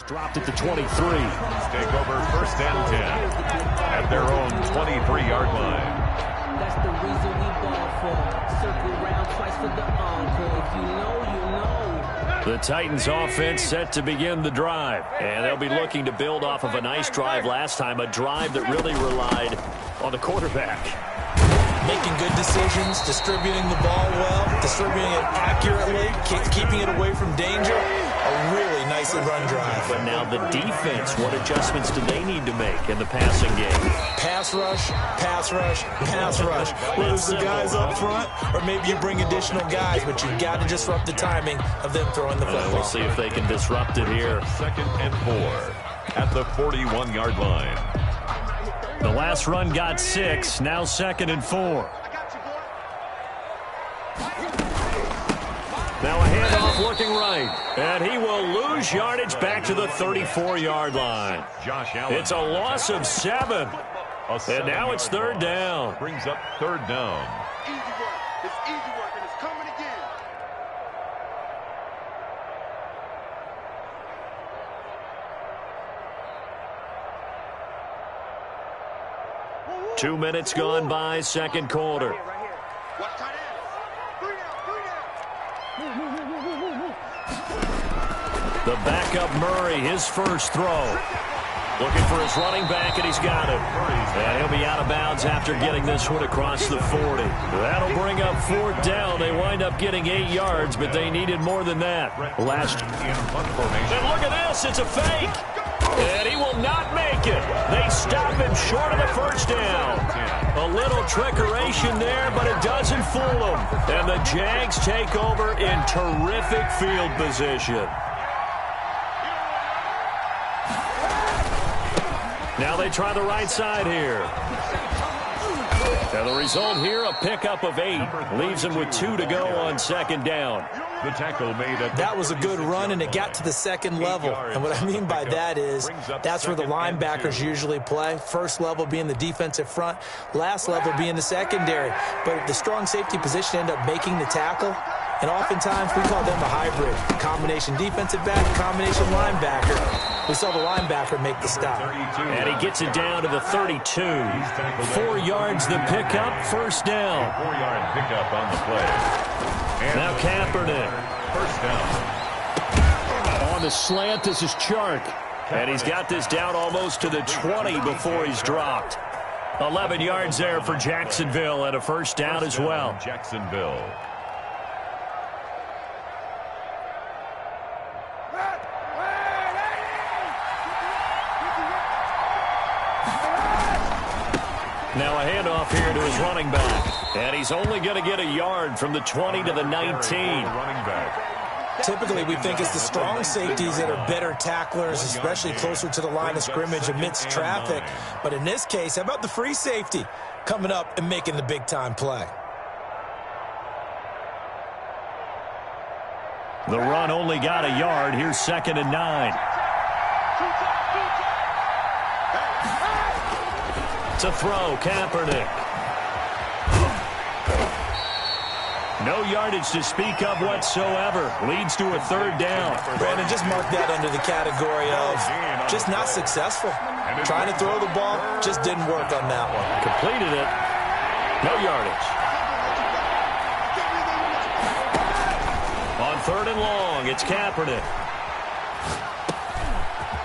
Dropped at the 23. Take over first and 10 at their own 23-yard line. That's the reason we ball for. Circle round twice for the encore. If you know, you know. The Titans offense set to begin the drive. And they'll be looking to build off of a nice drive last time, a drive that really relied on the quarterback. Making good decisions, distributing the ball well, distributing it accurately, keeping it away from danger. A really nicely run drive. But now the defense, what adjustments do they need to make in the passing game? Pass rush, pass rush, pass rush. Whether it's the guys up front or maybe you bring additional guys, but you've got to disrupt the timing of them throwing the football. We'll see if they can disrupt it here. Second and 4 at the 41-yard line. The last run got 6, now second and 4. Now a handoff looking right, and he will lose yardage back to the 34-yard line. Josh Allen. It's a loss of 7, and now it's third down. Brings up third down. Easy work. It's easy work, and it's coming again. Two minutes gone by, second quarter. Watch tight end. 3 down. The backup Murray, his first throw. Looking for his running back, and he's got it. And he'll be out of bounds after getting this one across the 40. That'll bring up fourth down. They wind up getting 8 yards, but they needed more than that. And look at this, it's a fake. And he will not make it. They stop him short of the first down. A little trickeration there, but it doesn't fool them. And the Jags take over in terrific field position. Now they try the right side here. And the result here, a pickup of 8. Leaves them with 2 to go on second down. The tackle made it. That was a good run, and it got to the second level. And what I mean by that is that's where the linebackers usually play. First level being the defensive front, last level being the secondary. But the strong safety position ended up making the tackle. And oftentimes we call them a hybrid. Combination defensive back, combination linebacker. We saw the linebacker make the stop. And he gets it down to the 32. 4 yards the pickup, first down. 4-yard pickup on the play. And now Kaepernick. First down. On the slant, this is Chark. And he's got this down almost to the 20 before he's dropped. 11 yards there for Jacksonville and a first down as well. Jacksonville. Now a handoff here to his running back. And he's only going to get a yard from the 20 to the 19. Running back. Typically, we think it's the strong safeties that are better tacklers, especially closer to the line of scrimmage amidst traffic. But in this case, how about the free safety coming up and making the big-time play? The run only got a yard. Here's second and 9. To throw, Kaepernick. No yardage to speak of whatsoever. Leads to a third down. Brandon, just mark that under the category of just not successful. Trying to throw the ball, just didn't work on that one. Completed it. No yardage. On third and long, it's Kaepernick.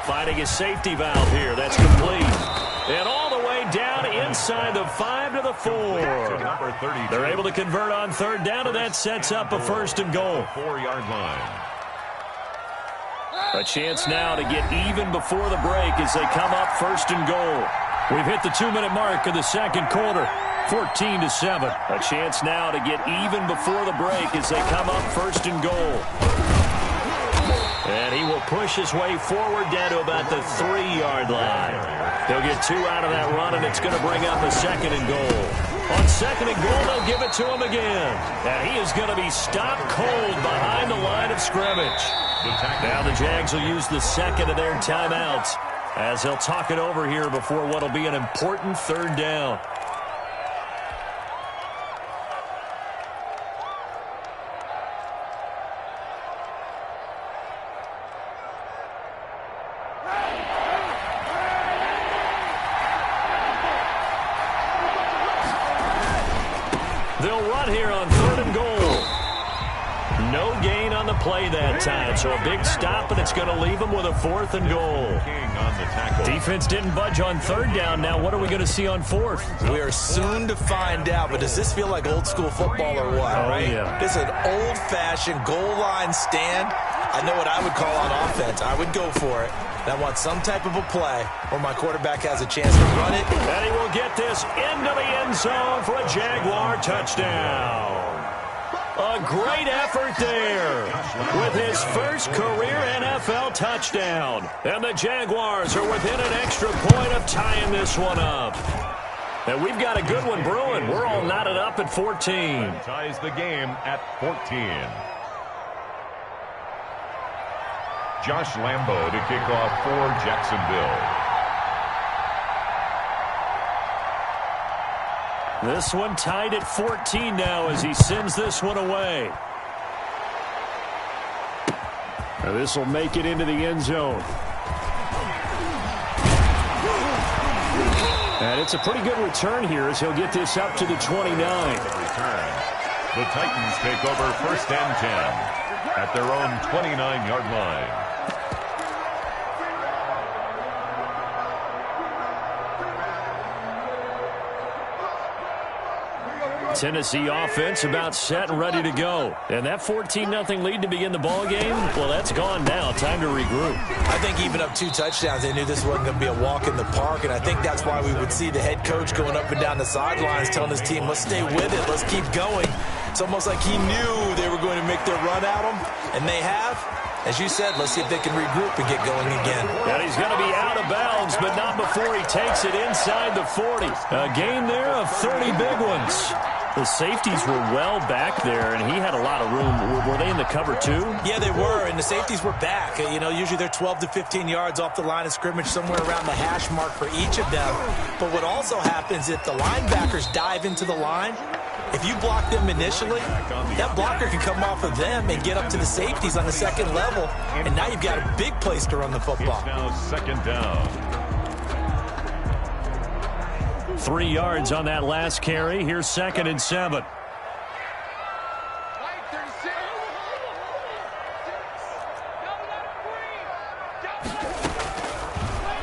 Finding his safety valve here. That's complete. And all the way down inside the 5 to the 4. They're able to convert on third down, and that sets up a first and goal. 4-yard line. A chance now to get even before the break as they come up first and goal. We've hit the 2-minute mark of the second quarter. 14-7. A chance now to get even before the break as they come up first and goal. And he will push his way forward down to about the 3-yard line. They'll get 2 out of that run, and it's going to bring up a second and goal. On second and goal, they'll give it to him again. And he is going to be stopped cold behind the line of scrimmage. Now the Jags will use the second of their timeouts as they'll talk it over here before what will be an important third down. They'll run here on 3rd and goal. No gain on the play that time, so a big stop, and it's going to leave them with a 4th and goal. On the tackle. Defense didn't budge on 3rd down. Now what are we going to see on 4th? We are soon to find out, but does this feel like old school football or what? Oh, right? yeah. This is an old-fashioned goal line stand. I know what I would call on offense. I would go for it. And I want some type of a play where my quarterback has a chance to run it. And he will get this into the end zone for a Jaguar touchdown. A great effort there with his first career NFL touchdown. And the Jaguars are within an extra point of tying this one up. And we've got a good one brewing. We're all knotted up at 14. Ties the game at 14. Josh Lambo to kick off for Jacksonville. This one tied at 14 now as he sends this one away. Now this will make it into the end zone. And it's a pretty good return here as he'll get this up to the 29. Return. The Titans take over 1st and 10 at their own 29-yard line. Tennessee offense about set and ready to go. And that 14-0 lead to begin the ball game, well, that's gone now. Time to regroup. I think even up 2 touchdowns, they knew this wasn't going to be a walk in the park, and I think that's why we would see the head coach going up and down the sidelines telling his team, let's stay with it, let's keep going. It's almost like he knew they were going to make their run at him, and they have. As you said, let's see if they can regroup and get going again. And he's going to be out of bounds, but not before he takes it inside the 40. A gain there of 30 big ones. The safeties were well back there, and he had a lot of room. Were they in the cover too? Yeah, they were, and the safeties were back. You know, usually they're 12 to 15 yards off the line of scrimmage, somewhere around the hash mark for each of them. But what also happens if the linebackers dive into the line, if you block them initially, that blocker can come off of them and get up to the safeties on the 2nd level, and now you've got a big place to run the football. It's now 2nd down. 3 yards on that last carry. Here's 2nd and 7.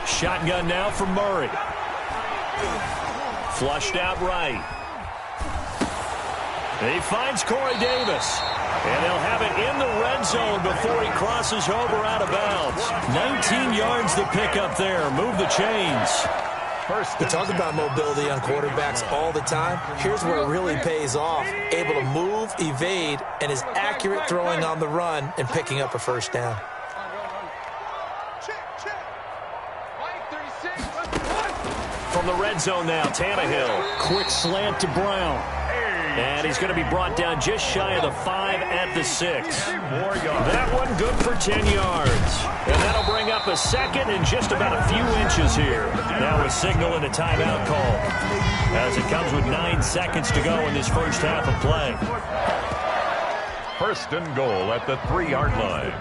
Shotgun now from Murray. Flushed out right. He finds Corey Davis. And they'll have it in the red zone before he crosses over out of bounds. 19 yards to pick up there. Move the chains. We talk about mobility on quarterbacks all the time. Here's where it really pays off. Able to move, evade, and is accurate throwing on the run and picking up a 1st down. From the red zone now, Tannehill. Quick slant to Brown. And he's going to be brought down just shy of the 5 at the 6. That one good for 10 yards. And that'll bring up a 2nd and just about a few inches here. Now a signal and a timeout call as it comes with 9 seconds to go in this first half of play. 1st and goal at the 3-yard line.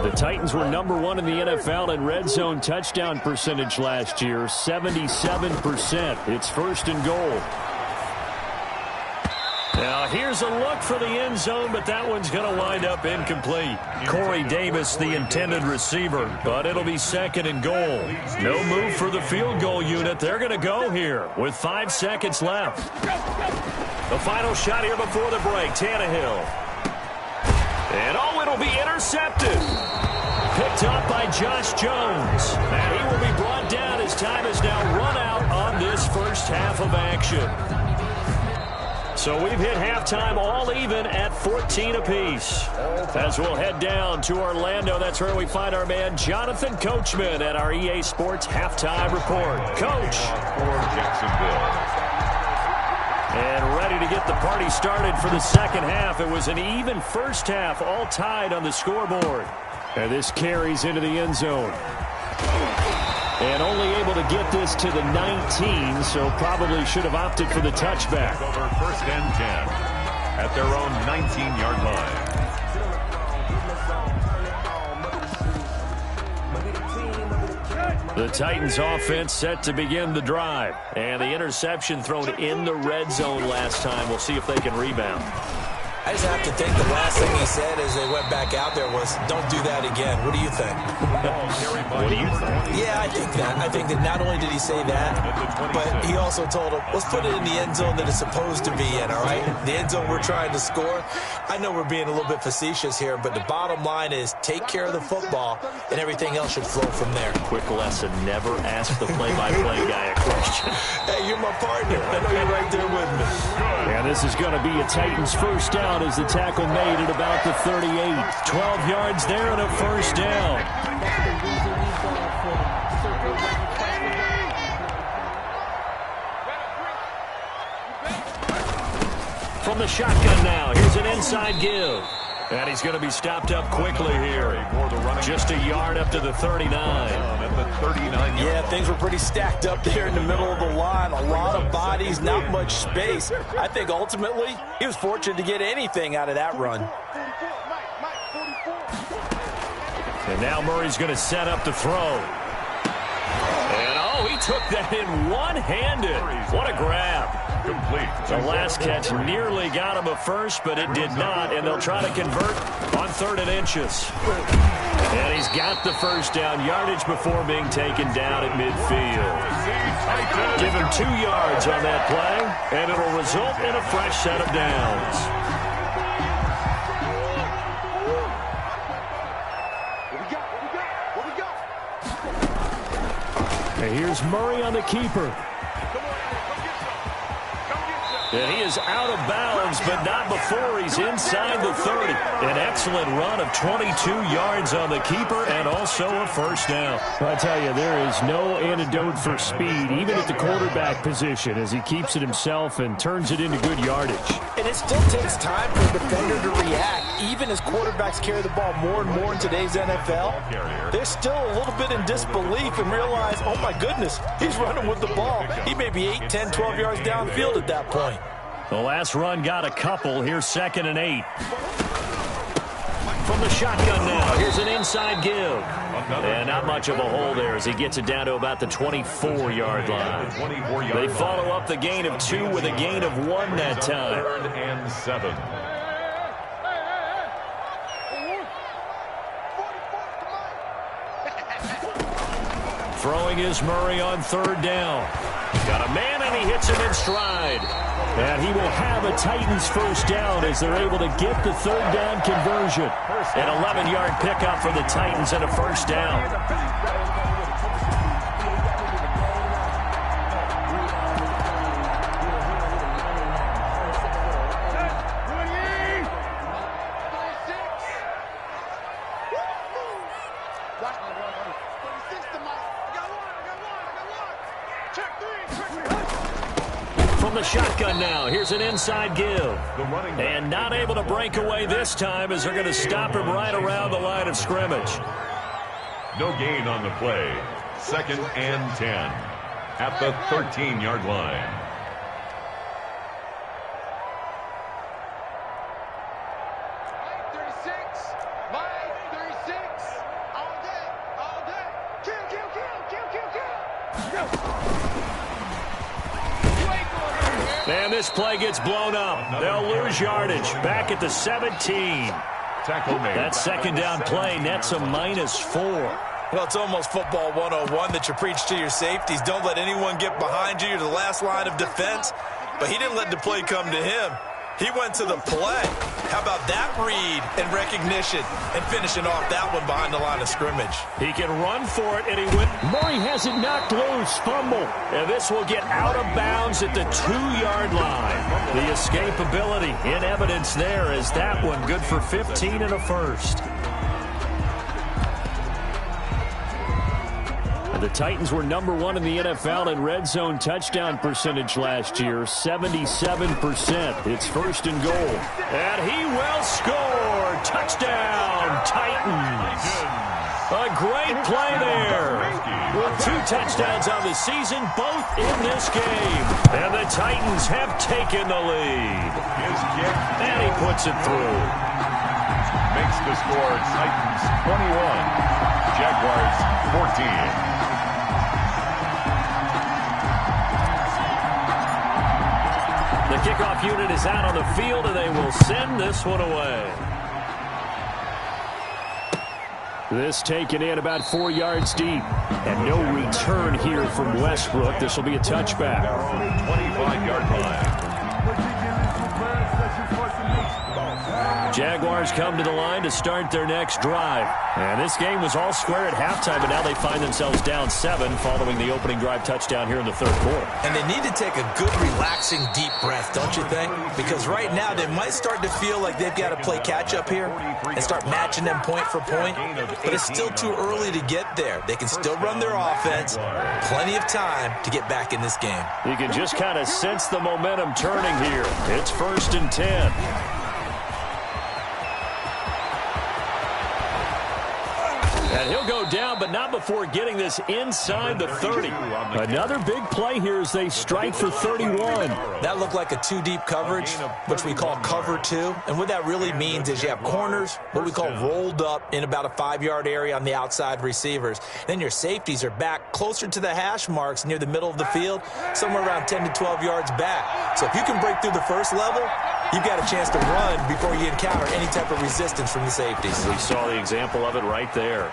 The Titans were #1 in the NFL in red zone touchdown percentage last year, 77%. It's 1st and goal. Now here's a look for the end zone, but that one's going to wind up incomplete. Corey Davis, the intended receiver, but it'll be 2nd and goal. No move for the field goal unit. They're going to go here with 5 seconds left. The final shot here before the break, Tannehill. And oh, it'll be intercepted. Picked up by Josh Jones. And he will be brought down as time is now run out on this first half of action. So we've hit halftime all even at 14 apiece. As we'll head down to Orlando, that's where we find our man Jonathan Coachman at our EA Sports Halftime Report. Coach. For Jacksonville. And ready to get the party started for the second half. It was an even first half, all tied on the scoreboard. And this carries into the end zone. And only able to get this to the 19, so probably should have opted for the touchback. Over 1st and 10 at their own 19-yard line. The Titans offense set to begin the drive. And the interception thrown in the red zone last time. We'll see if they can rebound. I just have to think the last thing he said as they went back out there was, don't do that again. What do you think? What do you think? Yeah, I think that. I think that not only did he say that, but he also told him, let's put it in the end zone that it's supposed to be in, all right? The end zone we're trying to score. I know we're being a little bit facetious here, but the bottom line is take care of the football, and everything else should flow from there. Quick lesson, never ask the play-by-play guy a question. Hey, you're my partner. I know you're right there with me. And this is going to be a Titans first down as the tackle made at about the 38. 12 yards there and a first down. From the shotgun now, here's an inside give. And he's going to be stopped up quickly here. Just a yard up to the 39. Yeah, things were pretty stacked up there in the middle of the line. A lot of bodies, not much space. I think ultimately he was fortunate to get anything out of that run. And now Murray's going to set up to throw. And oh, he took that in one-handed. What a grab. Complete. The last catch nearly got him a first, but it did not, and they'll try to convert on 3rd and inches. And he's got the first down, yardage before being taken down at midfield. Give him 2 yards on that play, and it'll result in a fresh set of downs. And here's Murray on the keeper. And he is out of bounds, but not before he's inside the 30. An excellent run of 22 yards on the keeper and also a first down. I tell you, there is no antidote for speed, even at the quarterback position, as he keeps it himself and turns it into good yardage. And it still takes time for a defender to react. Even as quarterbacks carry the ball more and more in today's NFL, they're still a little bit in disbelief and realize, oh my goodness, he's running with the ball. He may be 8, 10, 12 yards downfield at that point. The last run got a couple. Here's 2nd and 8. From the shotgun now, here's an inside give. And not much of a hole there as he gets it down to about the 24-yard line. They follow up the gain of 2 with a gain of 1 that time. 3rd and 7. Throwing is Murray on 3rd down. Got a man, and he hits him in stride. And he will have a Titans first down as they're able to get the 3rd down conversion. An 11-yard pickup for the Titans and a first down. The shotgun now. Here's an inside give. And not able to break away this time as they're going to stop him right around the line of scrimmage. No gain on the play. 2nd and 10 at the 13-yard line. And this play gets blown up. They'll lose yardage. Back at the 17. That 2nd down play nets a -4. Well, it's almost football 101 that you preach to your safeties. Don't let anyone get behind you. You're the last line of defense. But he didn't let the play come to him. He went to the play. How about that read and recognition and finishing off that one behind the line of scrimmage? He can run for it, and he went. Murray has it knocked loose. Fumble. And this will get out of bounds at the 2-yard line. The escapability in evidence there is that one good for 15 and a first. The Titans were #1 in the NFL in red zone touchdown percentage last year, 77%. It's 1st and goal. And he will score. Touchdown, Titans. A great play there. With 2 touchdowns on the season, both in this game. And the Titans have taken the lead. And he puts it through. Makes the score Titans 21, Jaguars 14. kickoff unit is out on the field, and they will send this one away. This taken in about 4 yards deep. And no return here from Westbrook. This will be a touchback. 25-yard line. Jaguars come to the line to start their next drive. And this game was all square at halftime, but now they find themselves down 7 following the opening drive touchdown here in the third quarter. And they need to take a good, relaxing, deep breath, don't you think? Because right now they might start to feel like they've got to play catch-up here and start matching them point for point. But it's still too early to get there. They can still run their offense. Plenty of time to get back in this game. You can just kind of sense the momentum turning here. It's 1st and 10. And he'll go down, but not before getting this inside the 30. Another big play here as they strike for 31. That looked like a 2-deep coverage, which we call cover 2. And what that really means is you have corners, what we call rolled up in about a 5-yard area on the outside receivers. Then your safeties are back closer to the hash marks near the middle of the field, somewhere around 10 to 12 yards back. So if you can break through the first level, you've got a chance to run before you encounter any type of resistance from the safeties. We saw the example of it right there.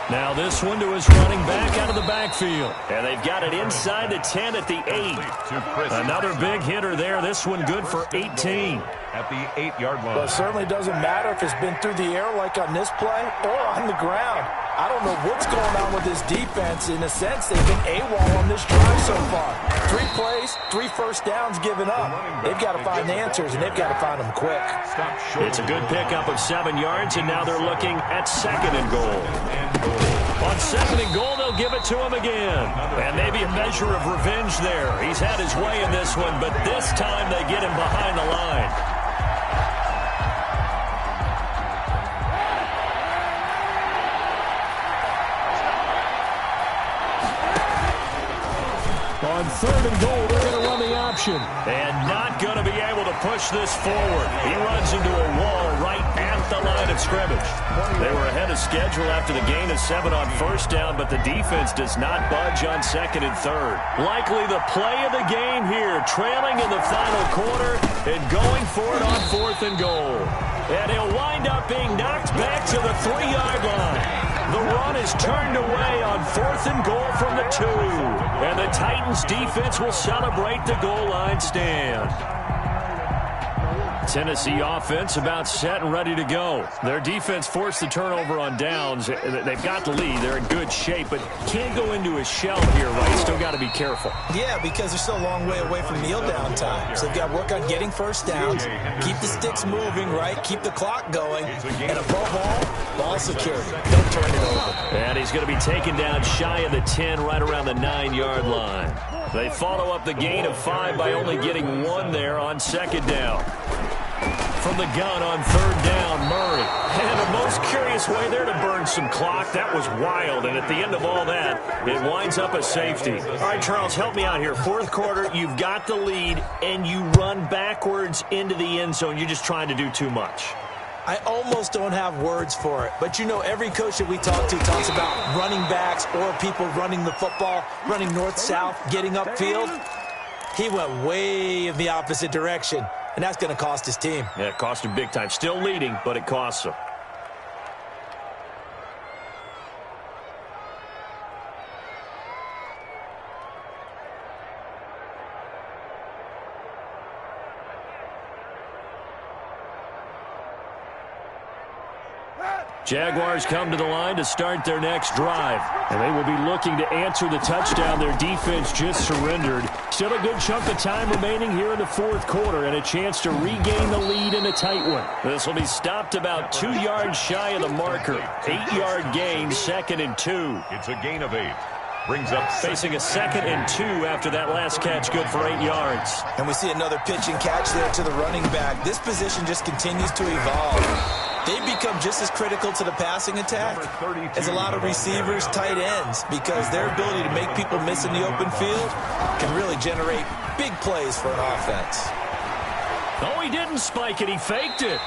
Now this one to his running back out of the backfield. And they've got it inside the 10 at the 8. Another big hitter there. This one good for 18. At the 8-yard line. Well, it certainly doesn't matter if it's been through the air like on this play or on the ground. I don't know what's going on with this defense. In a sense, they've been AWOL on this drive so far. 3 plays, 3 first downs given up. They've got to find answers, and they've got to find them quick. It's a good pickup of 7 yards, and now they're looking at 2nd and goal. On 2nd and goal, they'll give it to him again. And maybe a measure of revenge there. He's had his way in this one, but this time they get him behind the line. On 3rd and goal, they're going to run the option. And not going to be able to push this forward. He runs into a wall right at the line of scrimmage. They were ahead of schedule after the gain of 7 on 1st down, but the defense does not budge on 2nd and 3rd. Likely the play of the game here, trailing in the final quarter and going for it on 4th and goal. And he'll wind up being knocked back to the 3-yard line. The run is turned away on 4th and goal from the 2. And the Titans defense will celebrate the goal line stand. Tennessee offense about set and ready to go. Their defense forced the turnover on downs. They've got the lead. They're in good shape, but can't go into a shell here, right? Still got to be careful. Yeah, because they're still a long way away from kneel down time. So they've got to work on getting first downs, keep the sticks moving, right? Keep the clock going. And above all, ball security. Don't turn it over. And he's going to be taken down shy of the 10, right around the 9-yard line. They follow up the gain of 5 by only getting 1 there on 2nd down. From the gun on 3rd down, Murray. And the most curious way there to burn some clock. That was wild. And at the end of all that, it winds up a safety. All right, Charles, help me out here. 4th quarter, you've got the lead, and you run backwards into the end zone. You're just trying to do too much. I almost don't have words for it. But, you know, every coach that we talk to talks about running backs or people running the football, running north-south, getting upfield. He went way in the opposite direction. And that's going to cost his team. Yeah, it cost him big time. Still leading, but it costs him. Jaguars come to the line to start their next drive. And they will be looking to answer the touchdown their defense just surrendered. Still a good chunk of time remaining here in the 4th quarter and a chance to regain the lead in a tight one. This will be stopped about 2 yards shy of the marker. 8-yard gain, 2nd and 2. It's a gain of 8. Brings up facing a 2nd and 2 after that last catch, good for 8 yards. And we see another pitch and catch there to the running back. This position just continues to evolve. They've become just as critical to the passing attack as a lot of receivers, tight ends, because their ability to make people miss in the open field can really generate big plays for an offense. Oh, he didn't spike it. He faked it.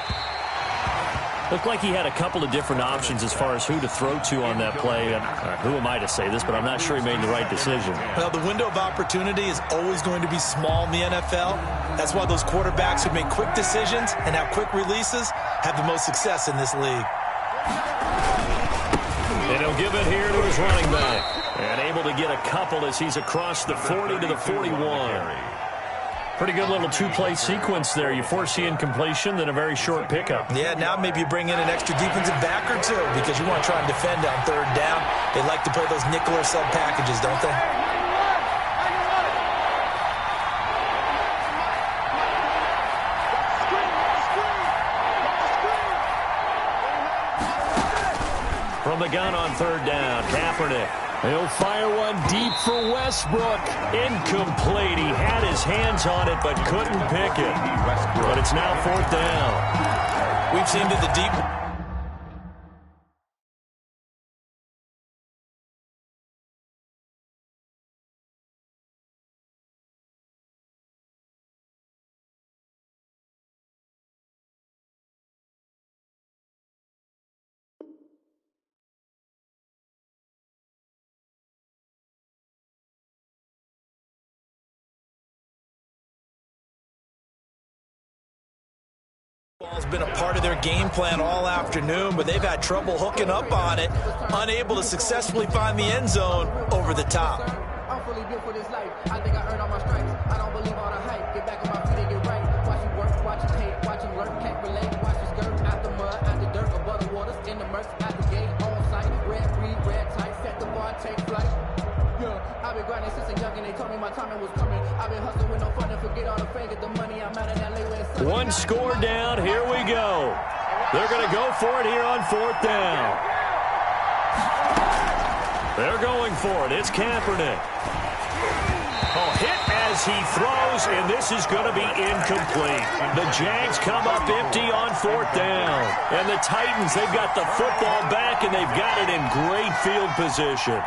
Looked like he had a couple of different options as far as who to throw to on that play. Who am I to say this, but I'm not sure he made the right decision. Well, the window of opportunity is always going to be small in the NFL. That's why those quarterbacks who make quick decisions and have quick releases have the most success in this league. And he'll give it here to his running back. And able to get a couple as he's across the 40 to the 41. Pretty good little two-play sequence there. You force the incompletion, then a very short pickup. Yeah, now maybe you bring in an extra defensive back or two because you want to try and defend on third down. They like to play those nickel or sub packages, don't they? From the gun on third down, Kaepernick. He'll fire one deep for Westbrook. Incomplete. He had his hands on it, but couldn't pick it. But it's now fourth down. We've seen to the deep. Ball's been a part of their game plan all afternoon, but they've had trouble hooking up on it, unable to successfully find the end zone over the top. I'm fully built for this life. I think I earned all my stripes. I don't believe all the hype. Get back on my feet and get right. Watch you work, watch you hate, watch you lurk, can't relate. Watch you skirt out the mud, out the dirt, above the waters, in the murks, out the gate, on sight. Red, green, red, tight, set the bar, take flight. Yeah, I've been grinding since a young and they told me my timing was coming. I've been hustling with no fun and forget all the fame, get the money. I'm out of that late. One score down. Here we go. They're going to go for it here on fourth down. They're going for it. It's Kaepernick. Oh, hit as he throws, and this is going to be incomplete. The Jags come up empty on fourth down. And the Titans, they've got the football back, and they've got it in great field position.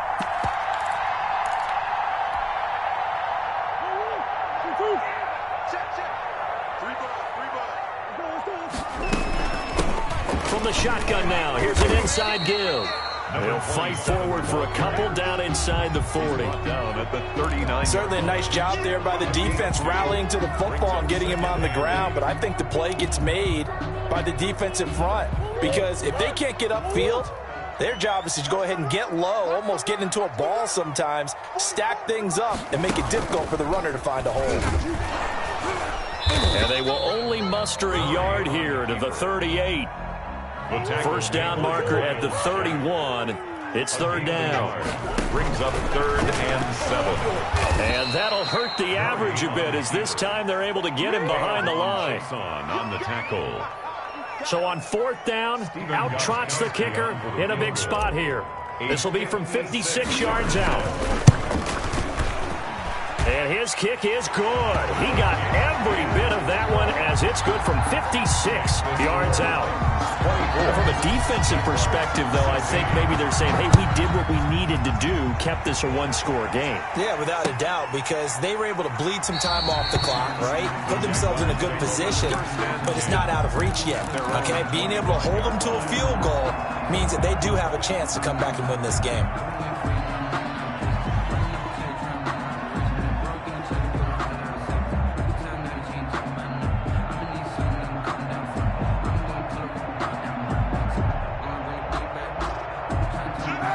From the shotgun now, here's an inside give. They'll fight forward for a couple down inside the 40. Down at the 39. Certainly a nice job there by the defense rallying to the football and getting him on the ground, but I think the play gets made by the defensive front because if they can't get upfield, their job is to go ahead and get low, almost get into a ball sometimes, stack things up, and make it difficult for the runner to find a hole. And they will only muster a yard here to the 38. First down marker at the 31. It's third down. Brings up 3rd and 7. And that'll hurt the average a bit as this time they're able to get him behind the line. On the tackle. So on fourth down, out trots the kicker in a big spot here. This will be from 56 yards out. And his kick is good. He got every bit of that one as it's good from 56 yards out. From a defensive perspective, though, I think maybe they're saying, hey, we did what we needed to do, kept this a one-score game. Yeah, without a doubt, because they were able to bleed some time off the clock, right? Put themselves in a good position, but it's not out of reach yet, okay? Being able to hold them to a field goal means that they do have a chance to come back and win this game.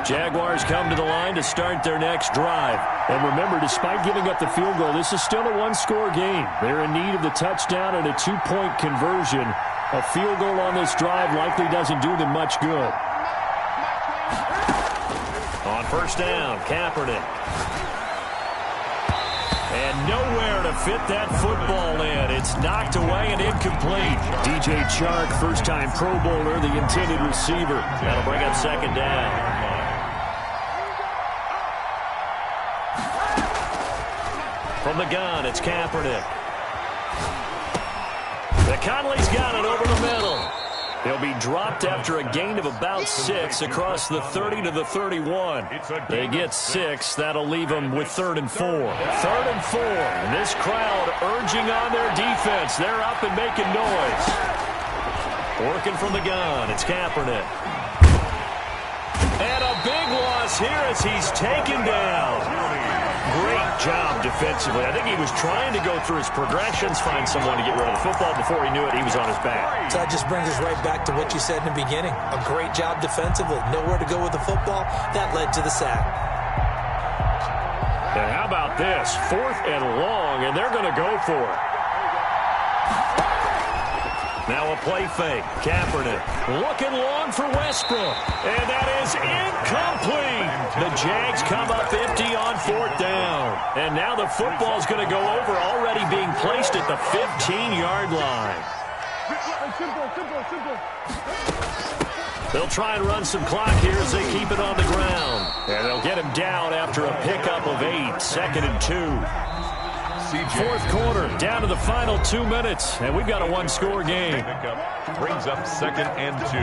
Jaguars come to the line to start their next drive. And remember, despite giving up the field goal, this is still a one-score game. They're in need of the touchdown and a two-point conversion. A field goal on this drive likely doesn't do them much good. On first down, Kaepernick. And nowhere to fit that football in. It's knocked away and incomplete. DJ Chark, first-time Pro Bowler, the intended receiver. That'll bring up second down. From the gun, it's Kaepernick. The Conley's got it over the middle. He'll be dropped after a gain of about 6 across the 30 to the 31. They get 6. That'll leave them with 3rd and 4. 3rd and 4. And this crowd urging on their defense. They're up and making noise. Working from the gun, it's Kaepernick. And a big loss here as he's taken down. Great job defensively. I think he was trying to go through his progressions, find someone to get rid of the football. Before he knew it, he was on his back. So that just brings us right back to what you said in the beginning. A great job defensively. Nowhere to go with the football. That led to the sack. And how about this? 4th and long, and they're going to go for it. Now a play fake. Kaepernick looking long for Westbrook. And that is incomplete. The Jags come up empty on 4th down. And now the football's going to go over, already being placed at the 15-yard line. They'll try and run some clock here as they keep it on the ground. And they'll get him down after a pickup of 8. 2nd and 2. 4th quarter, down to the final 2 minutes, and we've got a one-score game. Brings up 2nd and 2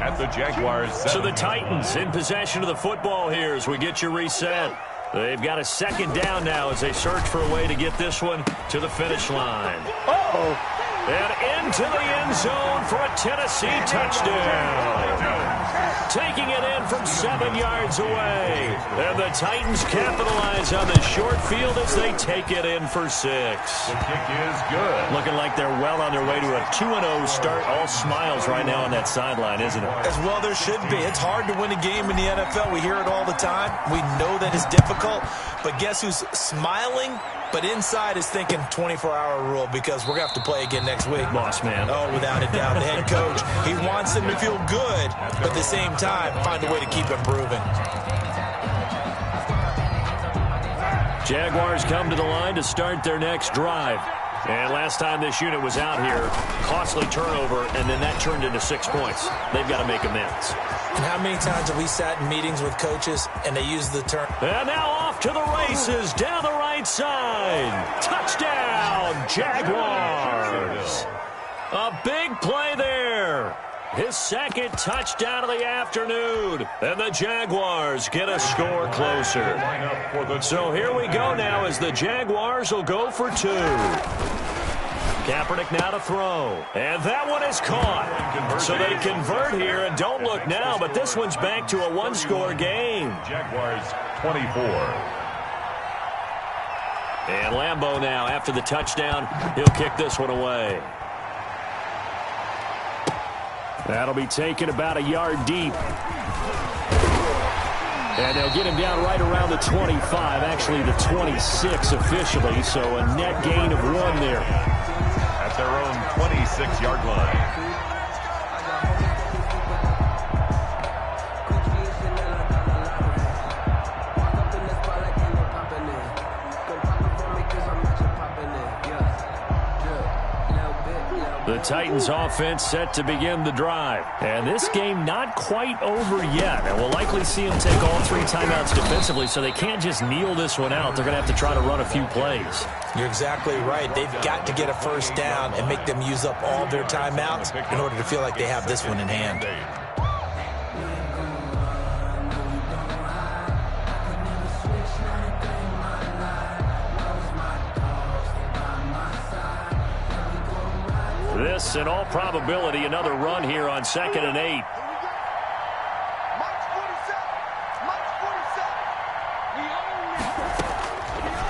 at the Jaguars. So the Titans in possession of the football here as we get you reset. They've got a 2nd down now as they search for a way to get this one to the finish line. Uh-oh. And into the end zone for a Tennessee touchdown. Taking it in from 7 yards away. And the Titans capitalize on the short field as they take it in for 6. The kick is good. Looking like they're well on their way to a 2-0 start. All smiles right now on that sideline, isn't it? As well there should be. It's hard to win a game in the NFL. We hear it all the time. We know that it's difficult. But guess who's smiling? But inside is thinking 24-hour rule because we're going to have to play again next week. Boss man. Oh, without a doubt. The head coach, he wants them to feel good, but at the same time, find a way to keep improving. Jaguars come to the line to start their next drive. And last time this unit was out here, costly turnover, and then that turned into 6 points. They've got to make amends. And how many times have we sat in meetings with coaches and they use the term? And now off to the races down the right side. Touchdown, Jaguars. A big play there. His 2nd touchdown of the afternoon. And the Jaguars get a score closer. So here we go now as the Jaguars will go for 2. Kaepernick now to throw. And that one is caught. So they convert here, and don't look now, but this one's back to a one-score game. Jaguars 24. And Lambeau now, after the touchdown, he'll kick this one away. That'll be taken about a yard deep. And they'll get him down right around the 25, actually the 26 officially, so a net gain of 1 there. At their own 26-yard line. The Titans offense set to begin the drive. And this game not quite over yet. And we'll likely see them take all 3 timeouts defensively, so they can't just kneel this one out. They're going to have to try to run a few plays. You're exactly right. They've got to get a first down and make them use up all their timeouts in order to feel like they have this one in hand. This, in all probability, another run here on 2nd and 8.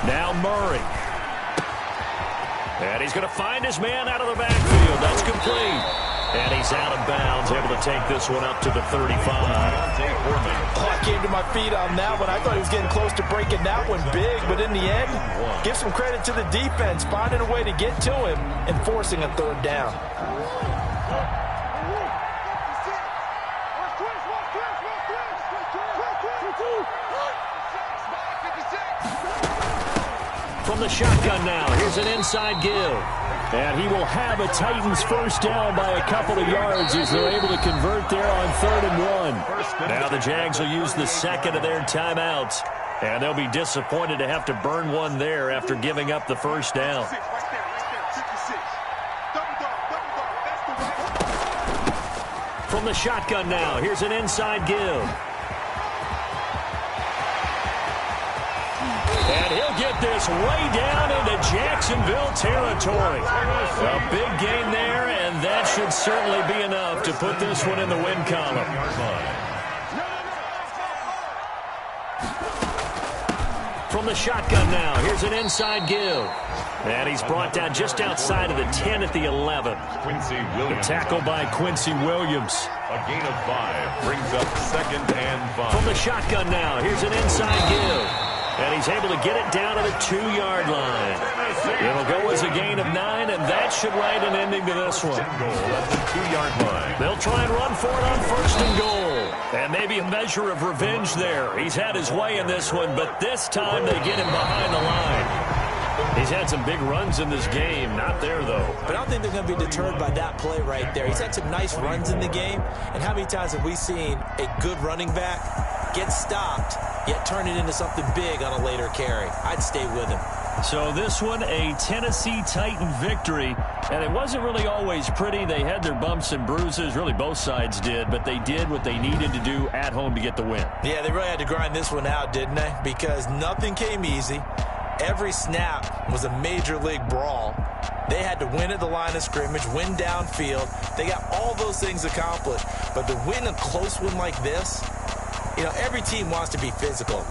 Now Murray. And he's going to find his man out of the backfield. That's complete. And he's out of bounds, able to take this one up to the 35. Oh, I came to my feet on that one. I thought he was getting close to breaking that one big, but in the end, give some credit to the defense, finding a way to get to him and forcing a 3rd down. From the shotgun now, here's an inside give. And he will have a Titans first down by a couple of yards as they're able to convert there on 3rd and 1. Now the Jags will use the 2nd of their timeouts. And they'll be disappointed to have to burn one there after giving up the first down. From the shotgun now, here's an inside give. And he'll get this way down into Jacksonville territory. A big gain there, and And that should certainly be enough to put this one in the win column. From the shotgun now, here's an inside give. And he's brought down just outside of the 10 at the 11. Quincy Williams. The tackle by Quincy Williams. A gain of 5 brings up 2nd and 5. From the shotgun now, here's an inside give. And he's able to get it down to the 2-yard line. It'll go as a gain of 9, and that should write an ending to this one. Goal at the 2-yard line. They'll try and run for it on 1st and goal. And maybe a measure of revenge there. He's had his way in this one, but this time they get him behind the line. He's had some big runs in this game. Not there, though. But I don't think they're going to be deterred by that play right there. He's had some nice runs in the game. And how many times have we seen a good running back get stopped, yet turn it into something big on a later carry? I'd stay with him. So this one, a Tennessee Titan victory. And it wasn't really always pretty. They had their bumps and bruises. Really, both sides did. But they did what they needed to do at home to get the win. Yeah, they really had to grind this one out, didn't they? Because nothing came easy. Every snap was a major league brawl. They had to win at the line of scrimmage, win downfield. They got all those things accomplished. But to win a close one like this, you know, every team wants to be physical.